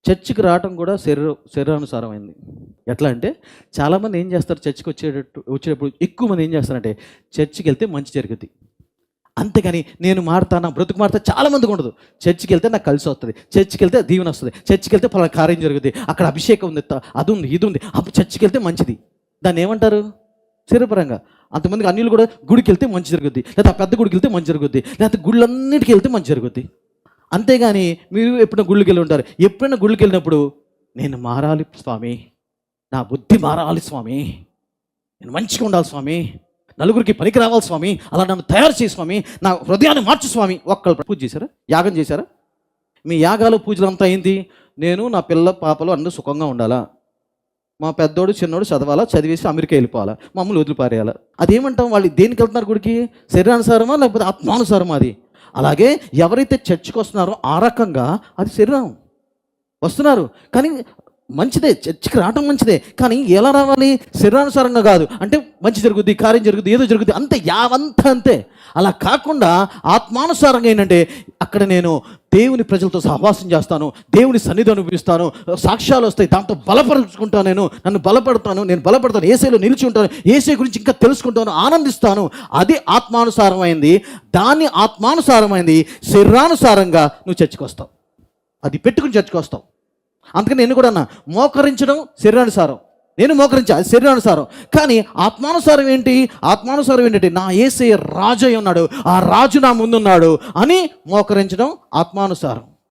చర్చికి రావటం కూడా శరీరానుసారమైంది. ఎట్లా అంటే చాలామంది ఏం చేస్తారు, చర్చికి వచ్చేటప్పుడు ఎక్కువ మంది ఏం చేస్తారంటే చర్చికి వెళ్తే మంచి జరుగుద్ది. అంతేగాని నేను మారుతాను, బ్రతుకు మారుతా చాలామందికి ఉండదు. చర్చికి వెళ్తే నాకు కలిసి వస్తుంది, చర్చికి వెళ్తే దీవెన వస్తుంది, చర్చికి వెళ్తే పలానా కార్యం జరుగుతుంది, అక్కడ అభిషేకం ఉంది, అది ఉంది, ఇది ఉంది, అప్పుడు చర్చికి వెళ్తే మంచిది. దాన్ని ఏమంటారు? శరీరపరంగా. అంతమందికి అన్యులు కూడా గుడికి వెళ్తే మంచి జరుగుద్ది, లేదా పెద్ద గుడికి వెళ్తే మంచి జరుగుద్ది, లేకపోతే గుళ్ళన్నిటికి వెళ్తే మంచి జరుగుద్ది. అంతేగాని మీరు ఎప్పుడైనా గుళ్ళకి వెళ్ళి ఉంటారు, ఎప్పుడైనా గుళ్ళకి వెళ్ళినప్పుడు నేను మారాలి స్వామి, నా బుద్ధి మారాలి స్వామి, నేను మంచిగా ఉండాలి స్వామి, నలుగురికి పనికి రావాలి స్వామి, అలా నన్ను తయారు చేయి స్వామి, నా హృదయాన్ని మార్చు స్వామి. ఒక్కళ్ళు పూజ చేశారా? యాగం చేశారా? మీ యాగాలు పూజలు అంతా ఏంటి? నేను నా పిల్ల పాపలు అందరూ సుఖంగా ఉండాలా, మా పెద్దోడు చిన్నోడు చదవాలా, చదివేసి అమెరికా వెళ్ళిపోవాలా, మమ్మల్ని వదిలిపారేయాలా. అదేమంటాం? వాళ్ళు దేనికి వెళ్తున్నారు గుడికి? శరీరానుసారమా లేకపోతే ఆత్మానుసారమా? అది అలాగే ఎవరైతే చర్చికి వస్తున్నారో ఆ రకంగా అది శరీరం వస్తున్నారు. కానీ మంచిదే, చర్చికి రావడం మంచిదే, కానీ ఎలా రావాలి? శరీరానుసారంగా కాదు. అంటే మంచి జరుగుద్ది, కార్యం జరుగుద్ది, ఏదో జరుగుద్ది, అంతే, యావంతా అంతే. అలా కాకుండా ఆత్మానుసారంగా ఏంటంటే అక్కడ నేను దేవుని ప్రజలతో సహవాసం చేస్తాను, దేవుని సన్నిధి అనుభవిస్తాను, సాక్ష్యాలు వస్తాయి, దాంతో బలపరుచుకుంటాను, నన్ను బలపడతాను, నేను బలపడతాను, ఏసైలో నిలిచి ఉంటాను, ఏసై గురించి ఇంకా తెలుసుకుంటాను, ఆనందిస్తాను. అది ఆత్మానుసారమైంది. దాన్ని ఆత్మానుసారమైంది శరీరానుసారంగా నువ్వు చర్చికి వస్తావు, అది పెట్టుకుని చర్చికి వస్తావు. అందుకని నేను కూడా అన్నా, మోకరించడం శరీరానుసారం, నేను మోకరించా, అది శరీరానుసారం. కానీ ఆత్మానుసారం ఏంటి? ఆత్మానుసారం ఏంటంటే నా యేసయ్య రాజు అయి ఉన్నాడు, ఆ రాజు నా ముందున్నాడు అని మోకరించడం ఆత్మానుసారం.